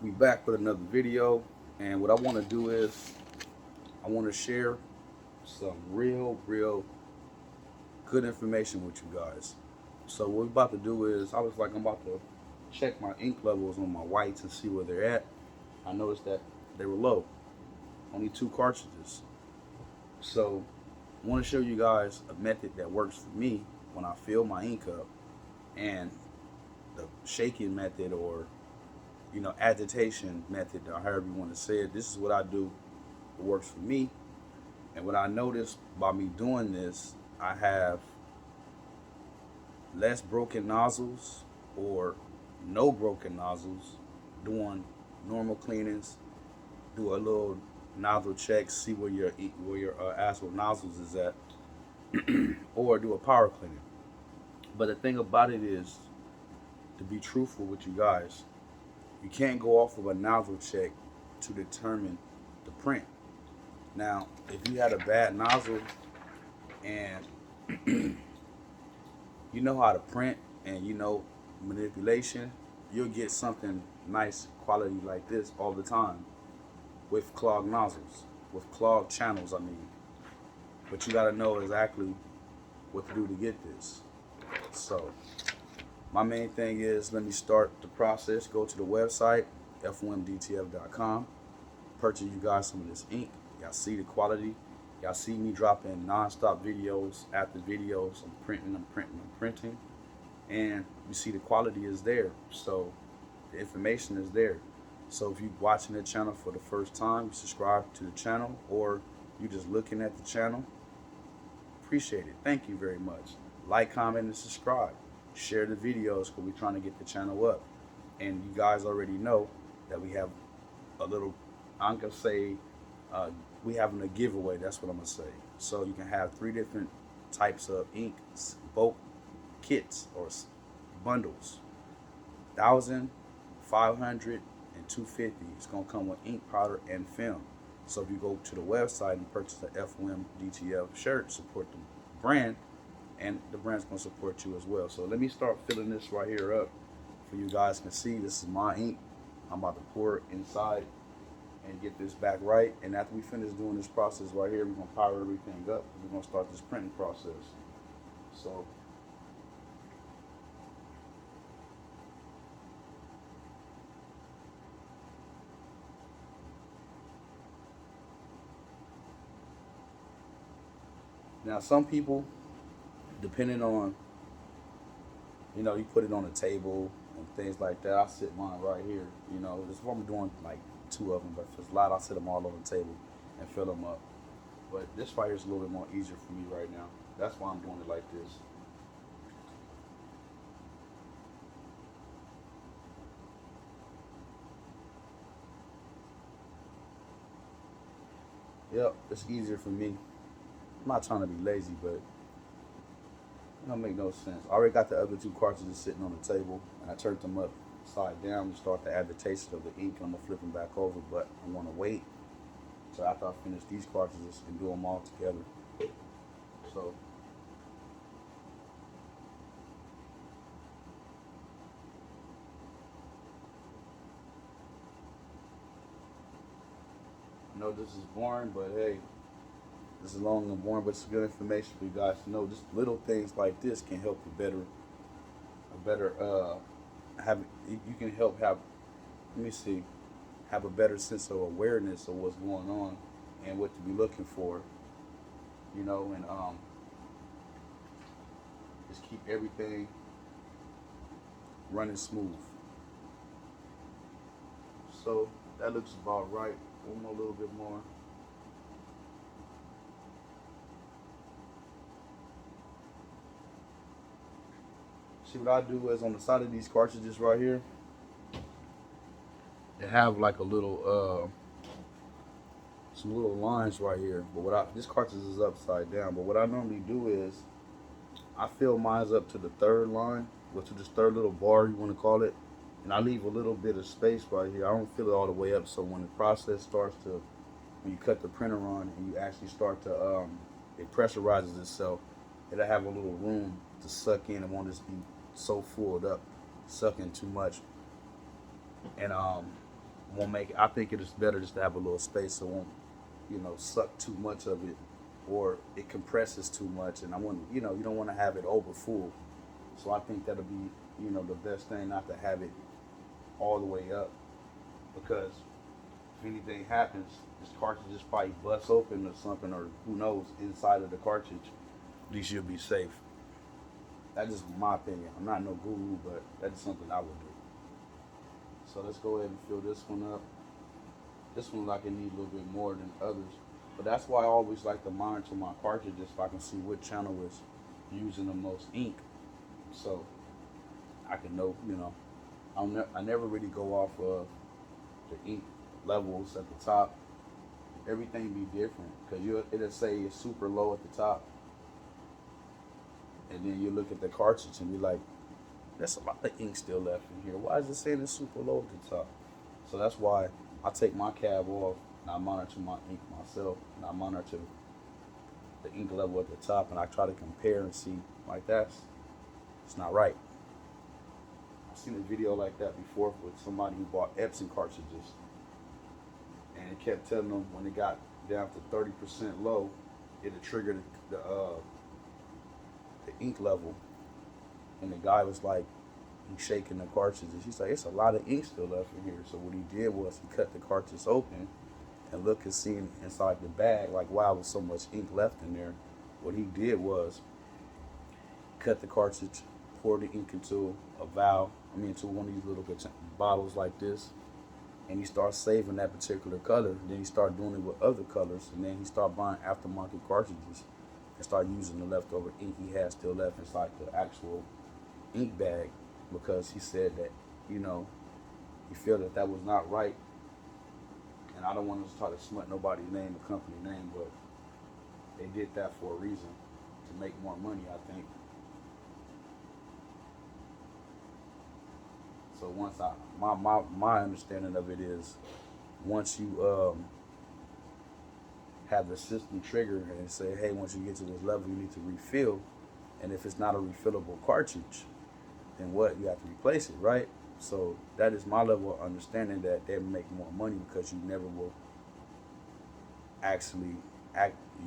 We back with another video, and what I want to do is I want to share some real good information with you guys. So what we're about to do is I'm about to check my ink levels on my whites and see where they're at. I noticed that they were low, only 2 cartridges. So I want to show you guys a method that works for me when I fill my ink up, and the shaking method, or agitation method, or however you want to say it. This is what I do. It works for me. And what I noticed by me doing this, I have less broken nozzles or no broken nozzles. Doing normal cleanings, do a little nozzle check, see where your actual nozzles is at, or do a power cleaning. But the thing about it is, to be truthful with you guys, you can't go off of a nozzle check to determine the print. Now, if you had a bad nozzle and you know how to print and you know manipulation, you'll get something nice quality like this all the time with clogged nozzles, with clogged channels, I mean. But you gotta know exactly what to do to get this. So, my main thing is, let me start the process. Go to the website, F.O.M. purchase you guys some of this ink. Y'all see the quality. Y'all see me dropping non-stop videos after videos. I'm printing. And you see the quality is there. So the information is there. So if you're watching the channel for the first time, subscribe to the channel, or you just looking at the channel, appreciate it. Thank you very much. Like, comment, and subscribe. Share the videos because we're trying to get the channel up. And you guys already know that we have a little, I'm gonna say, we having a giveaway. That's what I'm gonna say. So you can have 3 different types of ink, bulk kits or bundles: 1,000, 500, and 250. It's gonna come with ink, powder, and film. So if you go to the website and purchase the F.O.M. Dtf shirt, support the brand, and the brand's gonna support you as well. So let me start filling this right here up for you guys can see. This is my ink. I'm about to pour it inside and get this back right. And after we finish doing this process right here, we're gonna power everything up. We're gonna start this printing process. So now some people, depending on, you put it on a table and things like that. I sit mine right here. This is what I'm doing, like 2 of them, but if there's a lot, I sit them all on the table and fill them up. But this right here is a little bit more easier for me right now. That's why I'm doing it like this. Yep, it's easier for me. I'm not trying to be lazy, but it don't make no sense. I already got the other 2 cartridges sitting on the table, and I turned them upside down to start the agitation of the ink, and I'm gonna flip them back over, but I want to wait so after I finish these cartridges and do them all together. So I know this is boring, but hey, this is long and boring, but it's good information for you guys to know. Just little things like this can help you have. You can help have. Let me see, have a better sense of awareness of what's going on and what to be looking for. And just keep everything running smooth. So that looks about right. One more, little bit more. See, what I do is on the side of these cartridges right here, they have like a little some little lines right here. But this cartridge is upside down. But what I normally do is I fill mine up to the third line, or to this third little bar, you want to call it, and I leave a little bit of space right here. I don't fill it all the way up, so when the process starts to, when you cut the printer on and you actually start to, it pressurizes itself, it'll have a little room to suck in and won't just be so full up, sucking too much. And won't make it. I think it is better just to have a little space so it won't, you know, suck too much of it, or it compresses too much. And I want, you know, you don't want to have it over full. So I think that'll be, you know, the best thing, not to have it all the way up, because if anything happens, this cartridge just probably busts open or something, or who knows, inside of the cartridge. At least you'll be safe. That's just my opinion. I'm not no guru, but that's something I would do. So let's go ahead and fill this one up. This one like it need a little bit more than others, but that's why I always like to monitor my cartridges so I can see what channel is using the most ink, so I can know, you know, I never really go off of the ink levels at the top. Everything be different, because it'll say it's super low at the top, and then you look at the cartridge and be like, there's a lot of ink still left in here. Why is it saying it's super low at the top? So that's why I take my cab off and I monitor my ink myself, and I monitor the ink level at the top, and I try to compare and see, like, it's not right. I've seen a video like that before with somebody who bought Epson cartridges, and it kept telling them when it got down to 30% low, it'll trigger the ink level. And the guy was like, he's shaking the cartridges. He's like, it's a lot of ink still left in here. So what he did was he cut the cartridge open and looked and seen inside the bag, like, wow, there's so much ink left in there. What he did was cut the cartridge, poured the ink into into one of these little bottles like this, and he started saving that particular color. Then he started doing it with other colors, and then he started buying aftermarket cartridges and started using the leftover ink he had still left inside the actual ink bag, because he said that, you know, he felt that that was not right. And I don't want to try to smut nobody's name or company name, but they did that for a reason, to make more money, I think. So once my understanding of it is, once you have the system trigger and say, hey, once you get to this level, you need to refill, and if it's not a refillable cartridge, then what? You have to replace it, right? So that is my level of understanding, that they make more money because you never will actually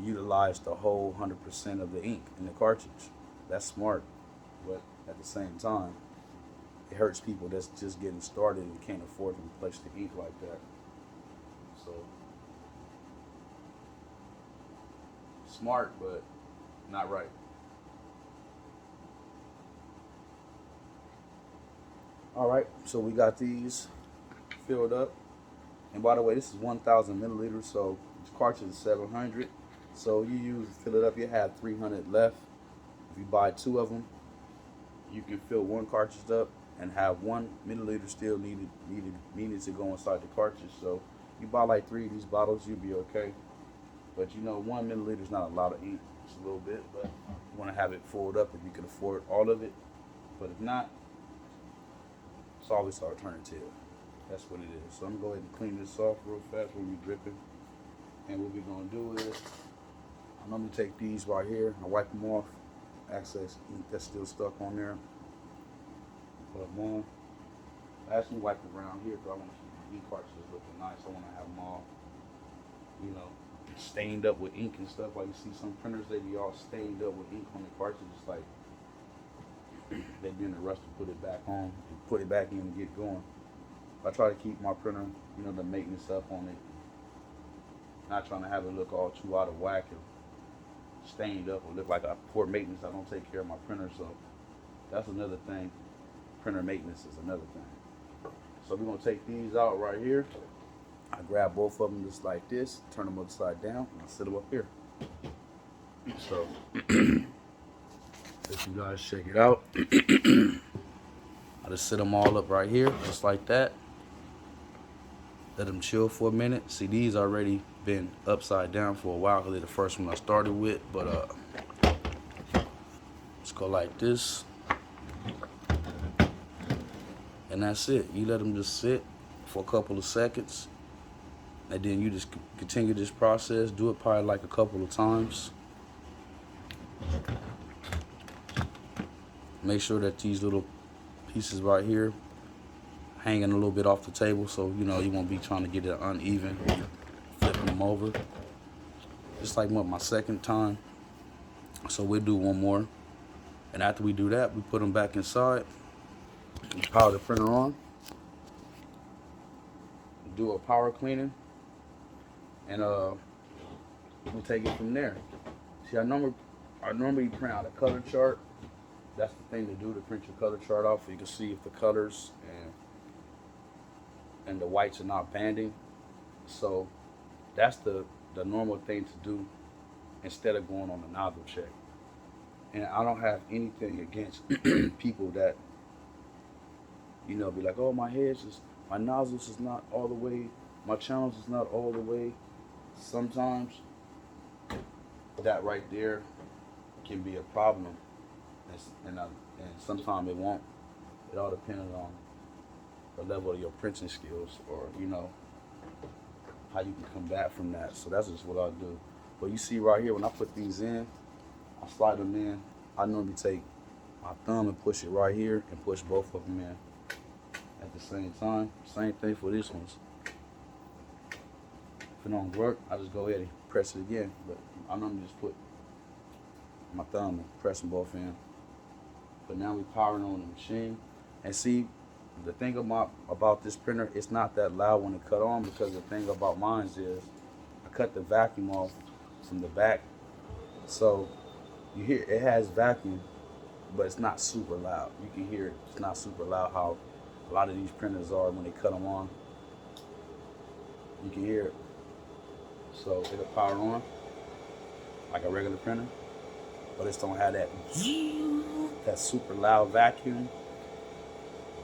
utilize the whole 100% of the ink in the cartridge. That's smart, but at the same time, it hurts people that's just getting started and can't afford to replace the ink like that. So smart, but not right. All right, so we got these filled up. And by the way, this is 1,000 milliliters, so this cartridge is 700. So you fill it up, you have 300 left. If you buy 2 of them, you can fill 1 cartridge up and have 1 milliliter still needed to go inside the cartridge. So you buy like 3 of these bottles, you'll be okay. But you know, 1 milliliter is not a lot of ink. It's a little bit, but you want to have it filled up if you can afford all of it. But if not, it's always an alternative. That's what it is. So I'm going to go ahead and clean this off real fast when we're dripping. And what we're going to do is, I'm going to take these right here and wipe them off. Excess ink that's still stuck on there. Put them on. I actually wipe it around here because I want to keep my ink cartridges looking nice. I want to have them all, you know, stained up with ink and stuff. Like you see some printers, they be all stained up with ink on the cartridges, like they be in a rush to put it back on, and put it back in and get going. I try to keep my printer, you know, the maintenance up on it. Not trying to have it look all too out of whack and stained up or look like a poor maintenance. I don't take care of my printer, so that's another thing. Printer maintenance is another thing. So we're gonna take these out right here. I grab both of them just like this, turn them upside down, and I sit them up here. So let you guys check it out. I just sit them all up right here, just like that. Let them chill for a minute. See, these already been upside down for a while because they're the first one I started with. But let's go like this. And that's it. You let them just sit for a couple of seconds. And then you just continue this process. Do it probably like a couple of times. Make sure that these little pieces right here hanging a little bit off the table, so you know you won't be trying to get it uneven when you're flipping them over. Just like my second time. So we'll do one more, and after we do that, we put them back inside. We power the printer on, do a power cleaning, and we'll take it from there. See, I normally print out a color chart. That's the thing to do, to print your color chart off so you can see if the colors and the whites are not banding. So that's the normal thing to do instead of going on a nozzle check. And I don't have anything against people that, you know, be like, oh, my nozzles is not all the way, my channels is not all the way. Sometimes that right there can be a problem, and sometimes it won't. It all depends on the level of your printing skills, or you know how you can come back from that. So that's just what I do. But you see right here, when I put these in, I slide them in. I normally take my thumb and push it right here and push both of them in at the same time. Same thing for this ones. If it don't work, I just go ahead and press it again. But I normally just put my thumb and press them both in. But now we're powering on the machine. And see, the thing about this printer, it's not that loud when it cut on, because the thing about mine is I cut the vacuum off from the back. So you hear it has vacuum, but it's not super loud. You can hear it. It's not super loud how a lot of these printers are when they cut them on. You can hear it. So it'll power on like a regular printer, but it don't have that super loud vacuum.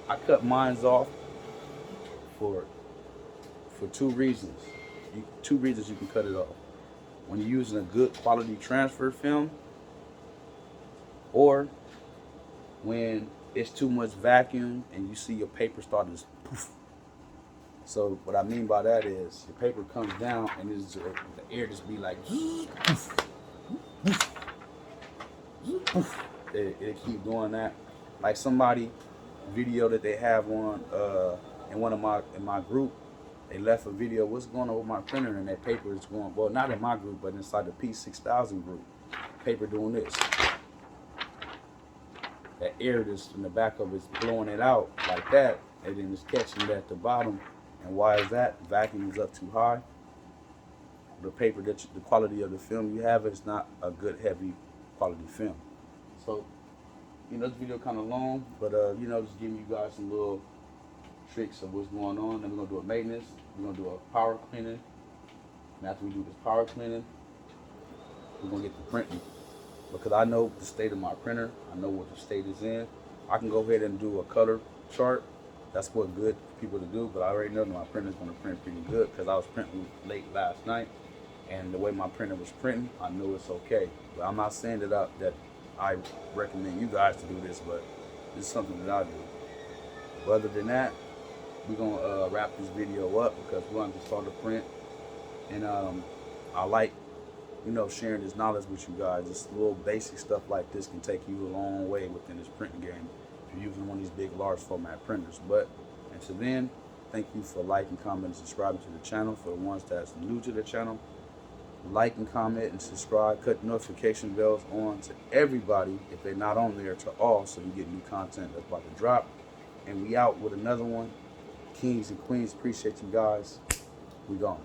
I cut mine off for two reasons. Two reasons you can cut it off. When you're using a good quality transfer film, or when it's too much vacuum and you see your paper start to poof. So what I mean by that is your paper comes down and the air just be like poof, poof, poof. It keep doing that. Like somebody video that they have on in my group, they left a video, what's going on with my printer, and that paper is going, well, not in my group, but inside the P6000 group, paper doing this. That air just in the back of it's blowing it out like that, and then it's catching it at the bottom. And why is that? Vacuum is up too high. The paper the quality of the film you have is not a good heavy quality film. So, you know, this video kind of long, but you know, just giving you guys some little tricks of what's going on. Then we're gonna do a maintenance. We're gonna do a power cleaning. And after we do this power cleaning, we're gonna get to printing. Because I know the state of my printer, I know what the state is in. I can go ahead and do a color chart. That's what good people to do, but I already know that my printer is going to print pretty good, because I was printing late last night, and the way my printer was printing, I know it's okay. But I'm not saying that I recommend you guys to do this, but this is something that I do. But other than that, we're going to wrap this video up, because we're going to start to print, and I like, you know, sharing this knowledge with you guys. This little basic stuff like this can take you a long way within this printing game if you're using one of these big, large format printers. But until then, thank you for liking, commenting, and subscribing to the channel. For the ones that's new to the channel, like and comment and subscribe. Cut the notification bells on to everybody if they're not on there, to all, so you get new content that's about to drop. And we out with another one. Kings and queens, appreciate you guys. We gone.